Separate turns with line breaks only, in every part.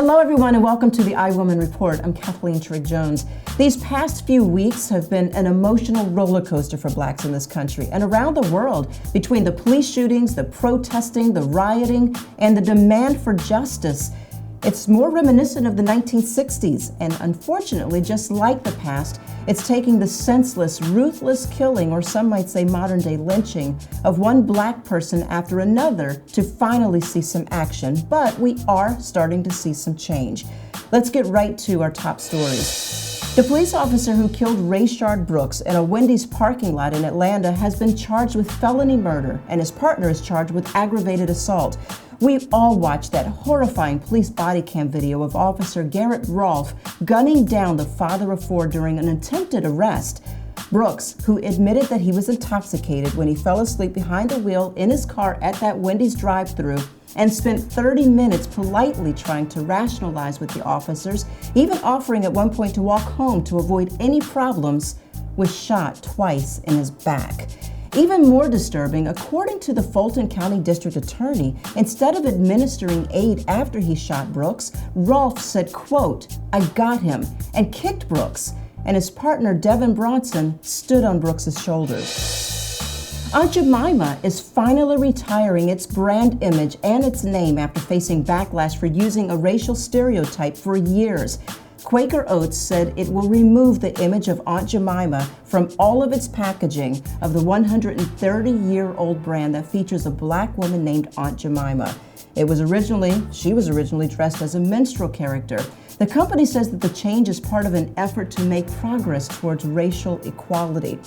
Hello, everyone, and welcome to the iWoman Report. I'm Cathleen Trigg-Jones. These past few weeks have been an emotional roller coaster for blacks in this country and around the world, between the police shootings, the protesting, the rioting, and the demand for justice. It's more reminiscent of the 1960s, and unfortunately, just like the past, it's taking the senseless, ruthless killing, or some might say modern-day lynching, of one black person after another to finally see some action. But we are starting to see some change. Let's get right to our top stories. The police officer who killed Rayshard Brooks in a Wendy's parking lot in Atlanta has been charged with felony murder, and his partner is charged with aggravated assault. We've all watched that horrifying police body cam video of Officer Garrett Rolfe gunning down the father of four during an attempted arrest. Brooks, who admitted that he was intoxicated when he fell asleep behind the wheel in his car at that Wendy's drive-thru and spent 30 minutes politely trying to rationalize with the officers, even offering at one point to walk home to avoid any problems, was shot twice in his back. Even more disturbing, according to the Fulton County District Attorney, instead of administering aid after he shot Brooks, Rolfe said, quote, "I got him," and kicked Brooks, and his partner, Devin Bronson, stood on Brooks' shoulders. Aunt Jemima is finally retiring its brand image and its name after facing backlash for using a racial stereotype for years. Quaker Oats said it will remove the image of Aunt Jemima from all of its packaging of the 130-year-old brand that features a black woman named Aunt Jemima. She was originally dressed as a minstrel character. The company says that the change is part of an effort to make progress towards racial equality.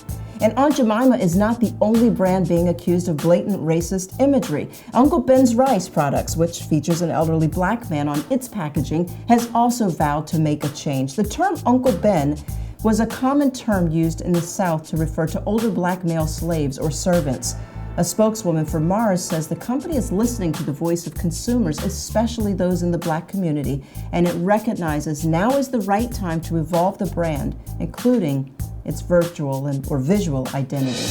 And Aunt Jemima is not the only brand being accused of blatant racist imagery. Uncle Ben's Rice Products, which features an elderly black man on its packaging, has also vowed to make a change. The term Uncle Ben was a common term used in the South to refer to older black male slaves or servants. A spokeswoman for Mars says the company is listening to the voice of consumers, especially those in the black community, and it recognizes now is the right time to evolve the brand, including its virtual or visual identity.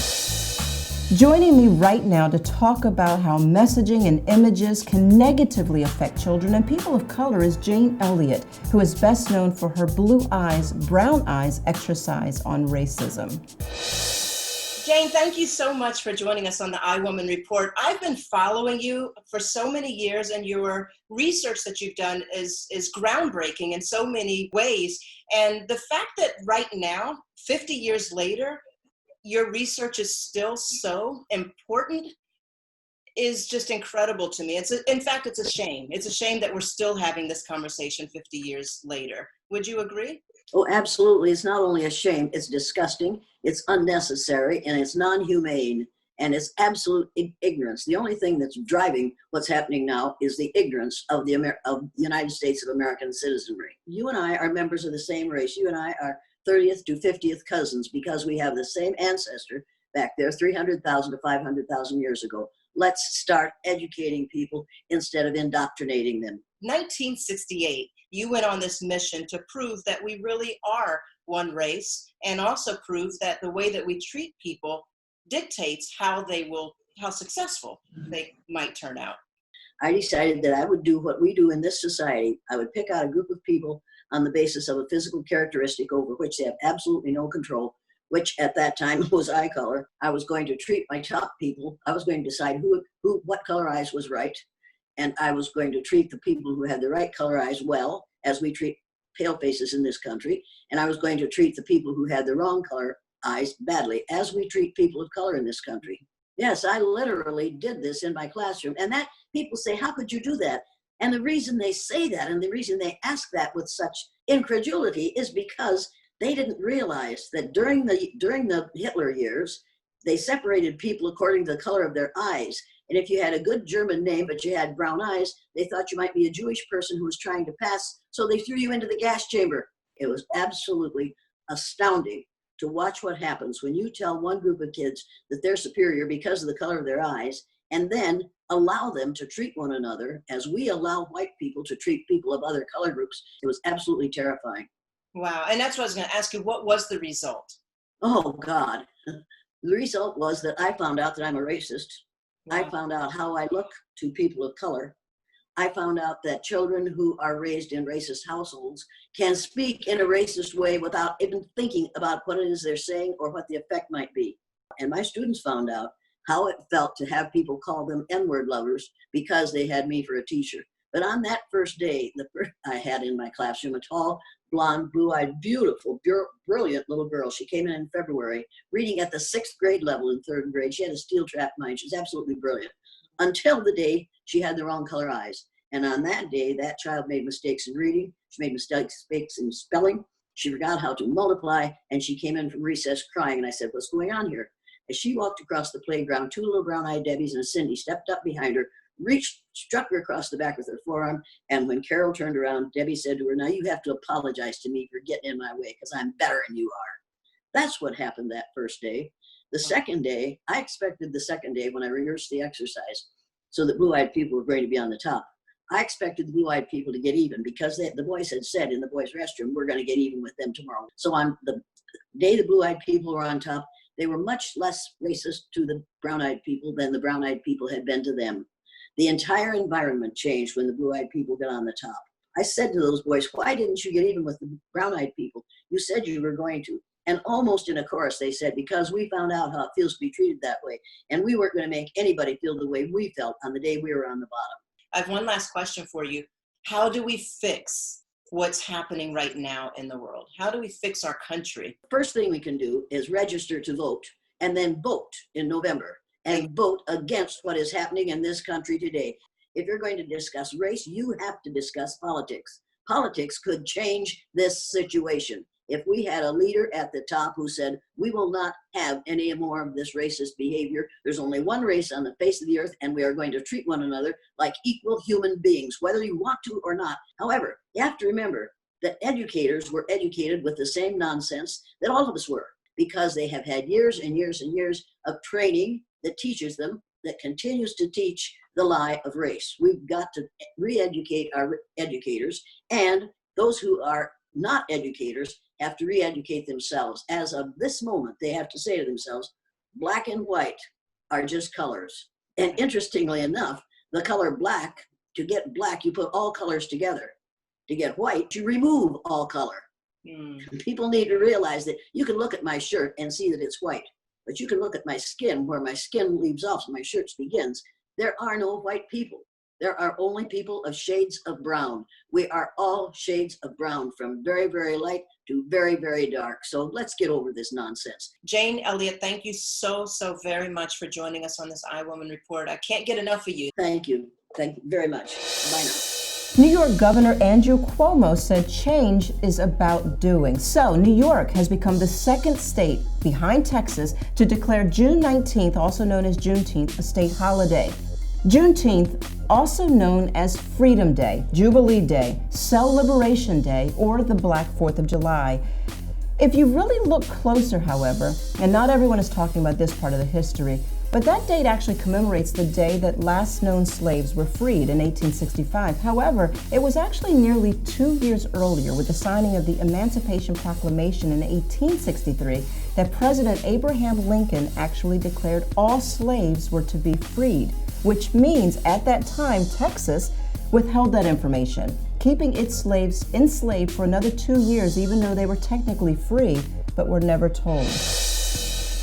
Joining me right now to talk about how messaging and images can negatively affect children and people of color is Jane Elliott, who is best known for her Blue Eyes, Brown Eyes exercise on racism. Jane, thank you so much for joining us on the iWoman Report. I've been following you for so many years, and your research that you've done is groundbreaking in so many ways. And the fact that right now, 50 years later, your research is still so important is just incredible to me. In fact, it's a shame. It's a shame that we're still having this conversation 50 years later. Would you agree?
Oh, absolutely. It's not only a shame, it's disgusting, it's unnecessary, and it's non-humane, and it's absolute ignorance. The only thing that's driving what's happening now is the ignorance of the United States of American citizenry. You and I are members of the same race. You and I are 30th to 50th cousins because we have the same ancestor back there 300,000 to 500,000 years ago. Let's start educating people instead of indoctrinating them.
1968, you went on this mission to prove that we really are one race, and also prove that the way that we treat people dictates how successful they might turn out.
I decided that I would do what we do in this society. I would pick out a group of people on the basis of a physical characteristic over which they have absolutely no control, which at that time was eye color. I was going to treat my top people. I was going to decide what color eyes was right. And I was going to treat the people who had the right color eyes well, as we treat pale faces in this country. And I was going to treat the people who had the wrong color eyes badly, as we treat people of color in this country. Yes, I literally did this in my classroom. And that people say, how could you do that? And the reason they say that and the reason they ask that with such incredulity is because they didn't realize that during the Hitler years, they separated people according to the color of their eyes. And if you had a good German name, but you had brown eyes, they thought you might be a Jewish person who was trying to pass, so they threw you into the gas chamber. It was absolutely astounding to watch what happens when you tell one group of kids that they're superior because of the color of their eyes, and then allow them to treat one another as we allow white people to treat people of other color groups. It was absolutely terrifying.
Wow, and that's what I was going to ask you. What was the result?
Oh, God. The result was that I found out that I'm a racist. Wow. I found out how I look to people of color. I found out that children who are raised in racist households can speak in a racist way without even thinking about what it is they're saying or what the effect might be. And my students found out how it felt to have people call them N-word lovers because they had me for a teacher. But on that first day, I had in my classroom a tall, blonde, blue-eyed, beautiful, brilliant little girl. She came in February, reading at the 6th grade level in 3rd grade. She had a steel-trap mind. She was absolutely brilliant until the day she had the wrong color eyes. And on that day, that child made mistakes in reading. She made mistakes in spelling. She forgot how to multiply, and she came in from recess crying. And I said, "What's going on here?" As she walked across the playground, 2 little brown-eyed Debbies and Cindy stepped up behind her, struck her across the back with her forearm. And when Carol turned around, Debbie said to her, "Now you have to apologize to me for getting in my way because I'm better than you are." That's what happened that first day. The second day, I expected the second day when I rehearsed the exercise so that blue-eyed people were going to be on the top. I expected the blue-eyed people to get even because the boys had said in the boys' restroom, "We're going to get even with them tomorrow." So on the day the blue-eyed people were on top, they were much less racist to the brown-eyed people than the brown-eyed people had been to them. The entire environment changed when the blue-eyed people got on the top. I said to those boys, "Why didn't you get even with the brown-eyed people? You said you were going to." And almost in a chorus, they said, "Because we found out how it feels to be treated that way. And we weren't going to make anybody feel the way we felt on the day we were on the bottom."
I have one last question for you. How do we fix what's happening right now in the world? How do we fix our country?
First thing we can do is register to vote and then vote in November and vote against what is happening in this country today. If you're going to discuss race, you have to discuss politics. Politics could change this situation. If we had a leader at the top who said, "We will not have any more of this racist behavior. There's only one race on the face of the earth, and we are going to treat one another like equal human beings, whether you want to or not." However, you have to remember that educators were educated with the same nonsense that all of us were, because they have had years and years and years of training that teaches them, that continues to teach the lie of race. We've got to re-educate our educators, and those who are not educators have to re-educate themselves. As of this moment, they have to say to themselves, black and white are just colors. And interestingly enough, the color black, to get black, you put all colors together. To get white, you remove all color. People need to realize that you can look at my shirt and see that it's white, but you can look at my skin where my skin leaves off and my shirt begins. There are no white people. There are only people of shades of brown. We are all shades of brown, from very, very light to very, very dark. So let's get over this nonsense.
Jane Elliott, thank you so very much for joining us on this iWoman Report. I can't get enough of you.
Thank you. Thank you very much. Bye now.
New York Governor Andrew Cuomo said change is about doing. So New York has become the second state behind Texas to declare June 19th, also known as Juneteenth, a state holiday. Juneteenth, also known as Freedom Day, Jubilee Day, Cell Liberation Day, or the Black 4th of July. If you really look closer, however, and not everyone is talking about this part of the history, but that date actually commemorates the day that last known slaves were freed in 1865. However, it was actually nearly 2 years earlier, with the signing of the Emancipation Proclamation in 1863, that President Abraham Lincoln actually declared all slaves were to be freed, which means at that time, Texas withheld that information, keeping its slaves enslaved for another 2 years, even though they were technically free, but were never told.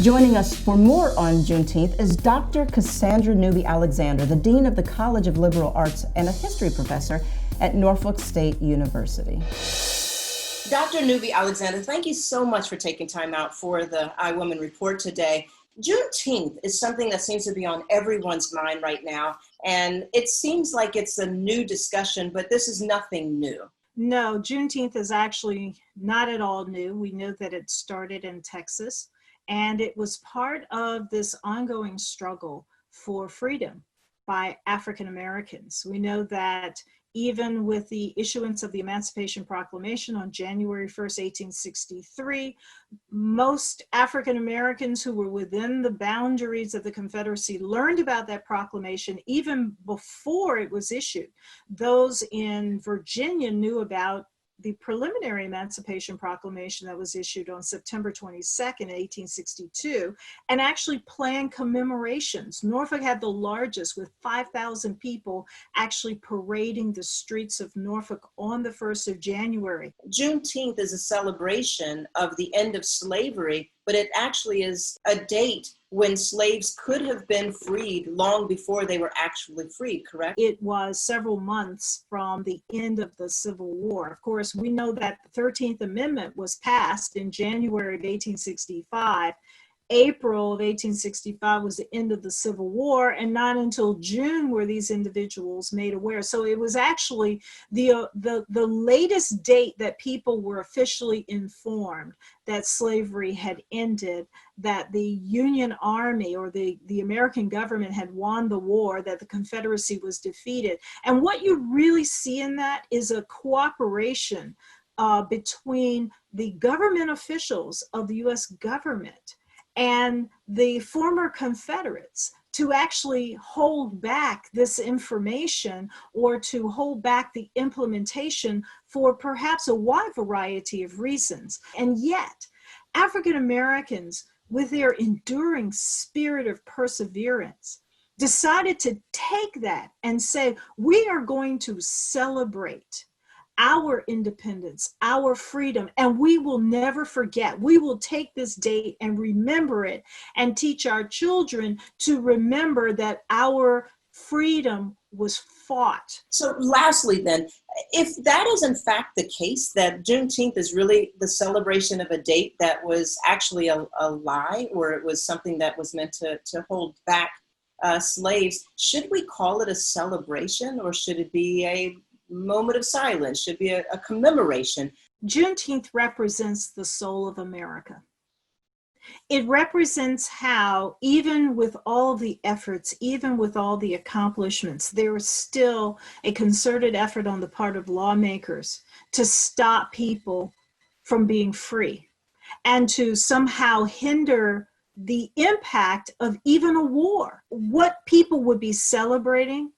Joining us for more on Juneteenth is Dr. Cassandra Newby Alexander, the Dean of the College of Liberal Arts and a history professor at Norfolk State University.
Dr. Newby Alexander, thank you so much for taking time out for the iWoman Report today. Juneteenth is something that seems to be on everyone's mind right now, and it seems like it's a new discussion, but this is nothing new.
No, Juneteenth is actually not at all new. We know that it started in Texas, and it was part of this ongoing struggle for freedom by African Americans. We know that even with the issuance of the Emancipation Proclamation on January 1st, 1863, most African Americans who were within the boundaries of the Confederacy learned about that proclamation even before it was issued. Those in Virginia knew about the preliminary Emancipation Proclamation that was issued on September 22nd, 1862, and actually planned commemorations. Norfolk had the largest, with 5,000 people actually parading the streets of Norfolk on the 1st of January.
Juneteenth is a celebration of the end of slavery, but it actually is a date when slaves could have been freed long before they were actually freed, correct?
It was several months from the end of the Civil War. Of course, we know that the 13th Amendment was passed in January of 1865. April of 1865 was the end of the Civil War, and not until June were these individuals made aware. So it was actually the latest date that people were officially informed that slavery had ended, that the Union Army or the American government had won the war, that the Confederacy was defeated. And what you really see in that is a cooperation between the government officials of the US government and the former Confederates to actually hold back this information or to hold back the implementation for perhaps a wide variety of reasons. And yet, African Americans, with their enduring spirit of perseverance, decided to take that and say, we are going to celebrate our independence, our freedom, and we will never forget. We will take this date and remember it and teach our children to remember that our freedom was fought.
So lastly then, if that is in fact the case, that Juneteenth is really the celebration of a date that was actually a lie, or it was something that was meant to hold back slaves, should we call it a celebration, or should it be a moment of silence, should be a commemoration?
Juneteenth represents the soul of America. It represents how, even with all the efforts, even with all the accomplishments, there is still a concerted effort on the part of lawmakers to stop people from being free and to somehow hinder the impact of even a war. What people would be celebrating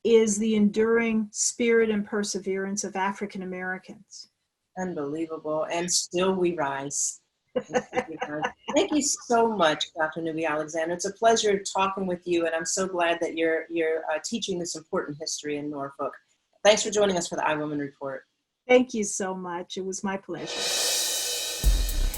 is the enduring spirit and perseverance of African Americans.
Unbelievable. And still we rise. Thank you so much, Dr. Newby Alexander. It's a pleasure talking with you, and I'm so glad that you're teaching this important history in Norfolk. Thanks for joining us for the iWoman Report.
Thank you so much. It was my pleasure.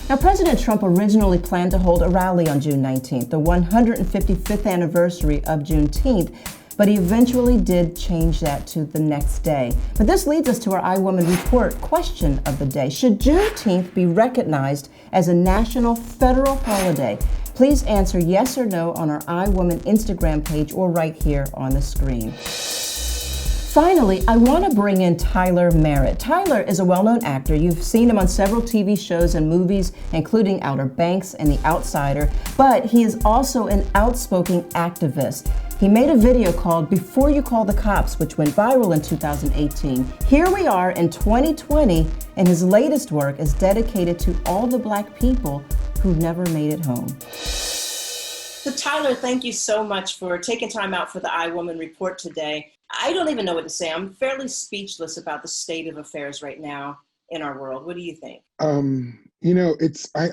Now, President Trump originally planned to hold a rally on June 19th, the 155th anniversary of Juneteenth, but he eventually did change that to the next day. But this leads us to our iWoman Report question of the day. Should Juneteenth be recognized as a national federal holiday? Please answer yes or no on our iWoman Instagram page or right here on the screen. Finally, I want to bring in Tyler Merritt. Tyler is a well-known actor. You've seen him on several TV shows and movies, including Outer Banks and The Outsider, but he is also an outspoken activist. He made a video called Before You Call the Cops, which went viral in 2018. Here we are in 2020, and his latest work is dedicated to all the Black people who never made it home.
So Tyler, thank you so much for taking time out for the iWoman Report today. I don't even know what to say. I'm fairly speechless about the state of affairs right now in our world. What do you think?
I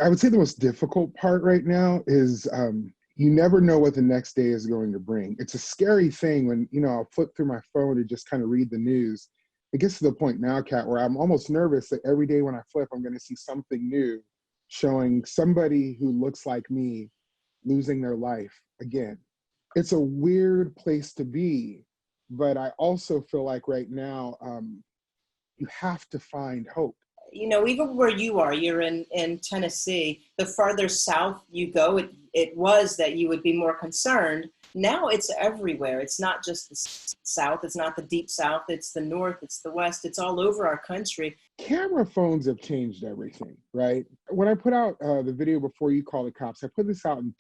would say the most difficult part right now is you never know what the next day is going to bring. It's a scary thing when, I'll flip through my phone and just kind of read the news. It gets to the point now, Kat, where I'm almost nervous that every day when I flip, I'm going to see something new showing somebody who looks like me losing their life again. It's a weird place to be, but I also feel like right now, you have to find hope.
Even where you are, you're in Tennessee, the farther south you go, it was that you would be more concerned. Now it's everywhere. It's not just the South. It's not the deep South. It's the North. It's the West. It's all over our country.
Camera phones have changed everything, right? When I put out the video Before You Call the Cops, I put this out in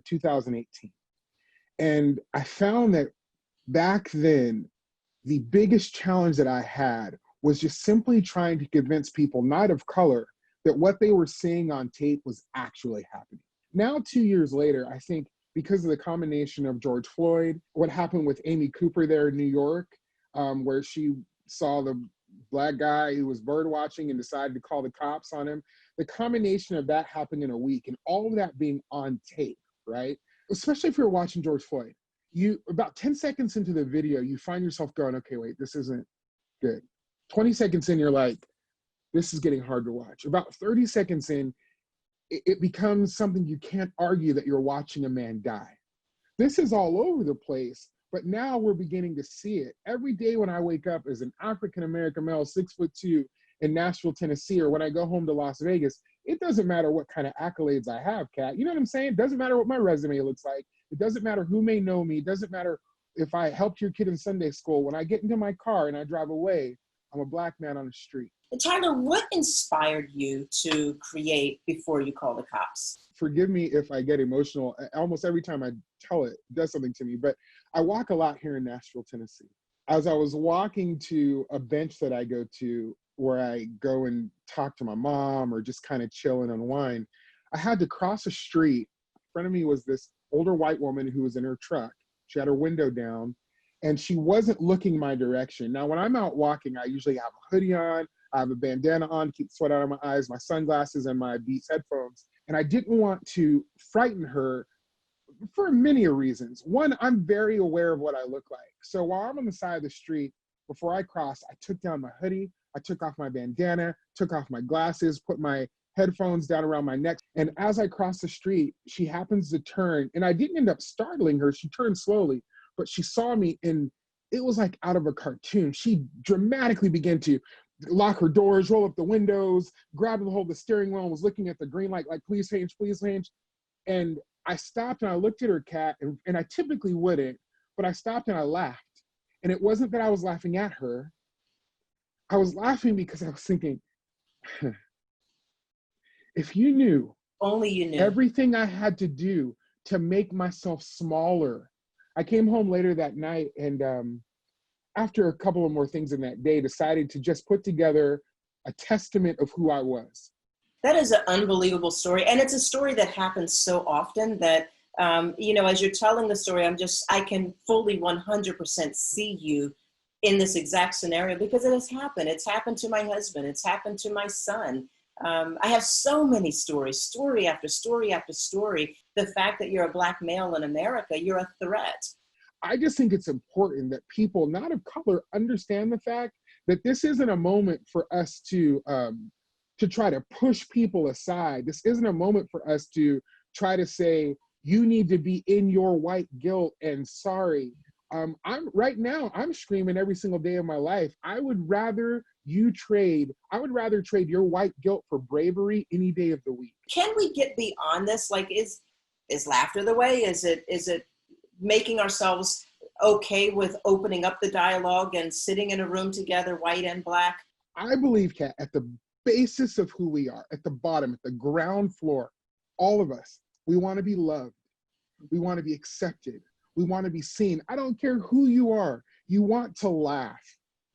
2018. And I found that back then, the biggest challenge that I had was just simply trying to convince people, not of color, that what they were seeing on tape was actually happening. Now, 2 years later, I think because of the combination of George Floyd, what happened with Amy Cooper there in New York, where she saw the black guy who was bird watching and decided to call the cops on him. The combination of that happening in a week and all of that being on tape, right? Especially if you're watching George Floyd, you about 10 seconds into the video, you find yourself going, okay, wait, this isn't good. 20 seconds in, you're like, this is getting hard to watch. About 30 seconds in, it becomes something you can't argue that you're watching a man die. This is all over the place, but now we're beginning to see it. Every day when I wake up as an African-American male, 6'2", in Nashville, Tennessee, or when I go home to Las Vegas, it doesn't matter what kind of accolades I have, Kat. You know what I'm saying? It doesn't matter what my resume looks like. It doesn't matter who may know me. It doesn't matter if I helped your kid in Sunday school. When I get into my car and I drive away, I'm a black man on the street.
Tyler, what inspired you to create Before You Call the Cops?
Forgive me if I get emotional. Almost every time I tell it, it does something to me. But I walk a lot here in Nashville, Tennessee. As I was walking to a bench that I go to, where I go and talk to my mom or just kind of chill and unwind, I had to cross a street. In front of me was this older white woman who was in her truck. She had her window down and she wasn't looking my direction. Now, when I'm out walking, I usually have a hoodie on, I have a bandana on to keep the sweat out of my eyes, my sunglasses and my Beats headphones. And I didn't want to frighten her for many reasons. One, I'm very aware of what I look like. So while I'm on the side of the street, before I crossed, I took down my hoodie, I took off my bandana, took off my glasses, put my headphones down around my neck. And as I crossed the street, she happens to turn, and I didn't end up startling her. She turned slowly, but she saw me, and it was like out of a cartoon. She dramatically began to lock her doors, roll up the windows, grab the hold of the steering wheel, and was looking at the green light like, please change, please change. And I stopped and I looked at her, Kat, and I typically wouldn't, but I stopped and I laughed. And it wasn't that I was laughing at her. I was laughing because I was thinking, if you knew,
only you knew,
everything I had to do to make myself smaller. I came home later that night and after a couple of more things in that day, decided to just put together a testament of who I was.
That is an unbelievable story. And it's a story that happens so often that, as you're telling the story, I can fully 100% see you in this exact scenario because it has happened. It's happened to my husband. It's happened to my son. I have so many stories, story after story after story. The fact that you're a black male in America, you're a threat.
I just think it's important that people not of color understand the fact that this isn't a moment for us to try to push people aside. This isn't a moment for us to try to say, you need to be in your white guilt and sorry. I'm screaming every single day of my life. I would rather trade your white guilt for bravery any day of the week.
Can we get beyond this? Like, is laughter the way? Is it making ourselves okay with opening up the dialogue and sitting in a room together, white and black?
I believe, Kat, at the basis of who we are, at the bottom, at the ground floor, all of us, we want to be loved. We want to be accepted. We want to be seen. I don't care who you are. You want to laugh.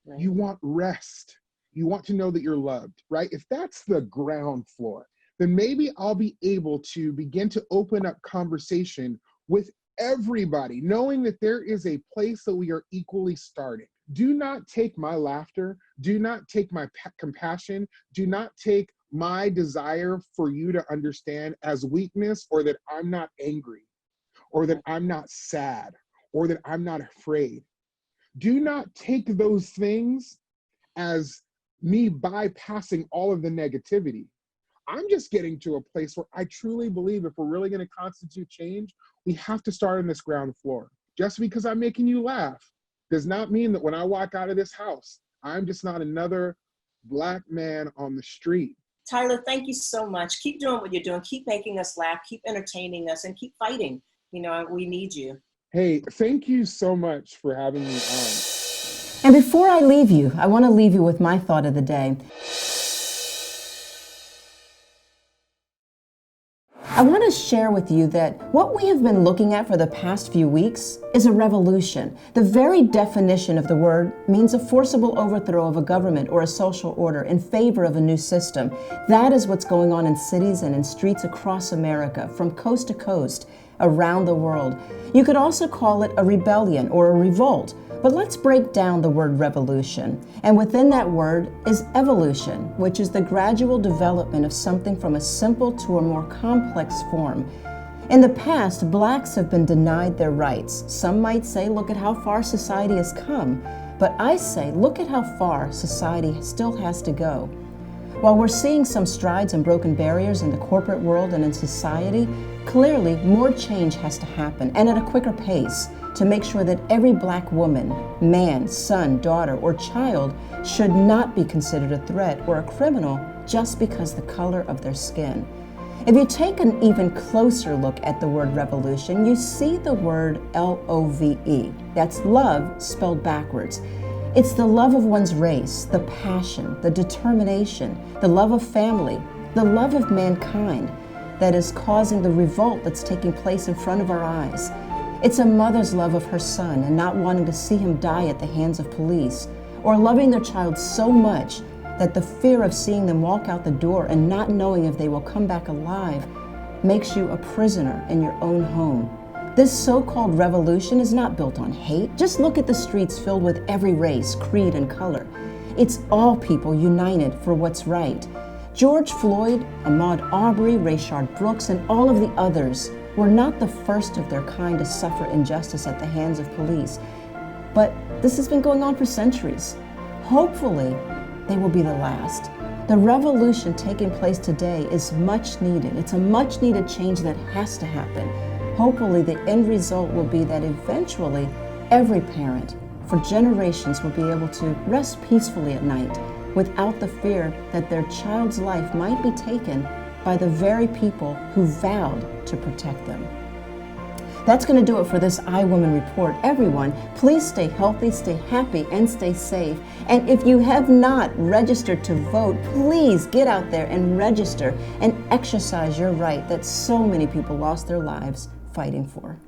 Right. You want rest. You want to know that you're loved, right? If that's the ground floor, then maybe I'll be able to begin to open up conversation with everybody, knowing that there is a place that we are equally starting. Do not take my laughter. Do not take my compassion. Do not take my desire for you to understand as weakness, or that I'm not angry, or that I'm not sad, or that I'm not afraid. Do not take those things as me bypassing all of the negativity. I'm just getting to a place where I truly believe if we're really going to constitute change, we have to start on this ground floor. Just because I'm making you laugh does not mean that when I walk out of this house, I'm just not another black man on the street.
Tyler, thank you so much. Keep doing what you're doing. Keep making us laugh. Keep entertaining us, and keep fighting. We need you.
Hey, thank you so much for having me on.
And before I leave you, I want to leave you with my thought of the day. I want to share with you that what we have been looking at for the past few weeks is a revolution. The very definition of the word means a forcible overthrow of a government or a social order in favor of a new system. That is what's going on in cities and in streets across America, from coast to coast. around the world. You could also call it a rebellion or a revolt. But let's break down the word revolution. And within that word is evolution, which is the gradual development of something from a simple to a more complex form. In the past, blacks have been denied their rights. Some might say, look at how far society has come. But I say, look at how far society still has to go. While we're seeing some strides and broken barriers in the corporate world and in society, clearly more change has to happen, and at a quicker pace, to make sure that every black woman, man, son, daughter, or child should not be considered a threat or a criminal just because the color of their skin. If you take an even closer look at the word revolution, you see the word L-O-V-E. That's love spelled backwards. It's the love of one's race, the passion, the determination, the love of family, the love of mankind that is causing the revolt that's taking place in front of our eyes. It's a mother's love of her son and not wanting to see him die at the hands of police, or loving their child so much that the fear of seeing them walk out the door and not knowing if they will come back alive makes you a prisoner in your own home. This so-called revolution is not built on hate. Just look at the streets filled with every race, creed, and color. It's all people united for what's right. George Floyd, Ahmaud Arbery, Rayshard Brooks, and all of the others were not the first of their kind to suffer injustice at the hands of police. But this has been going on for centuries. Hopefully, they will be the last. The revolution taking place today is much needed. It's a much needed change that has to happen. Hopefully, the end result will be that eventually every parent for generations will be able to rest peacefully at night without the fear that their child's life might be taken by the very people who vowed to protect them. That's going to do it for this iWoman Report. Everyone, please stay healthy, stay happy, and stay safe. And if you have not registered to vote, please get out there and register and exercise your right that so many people lost their lives fighting for.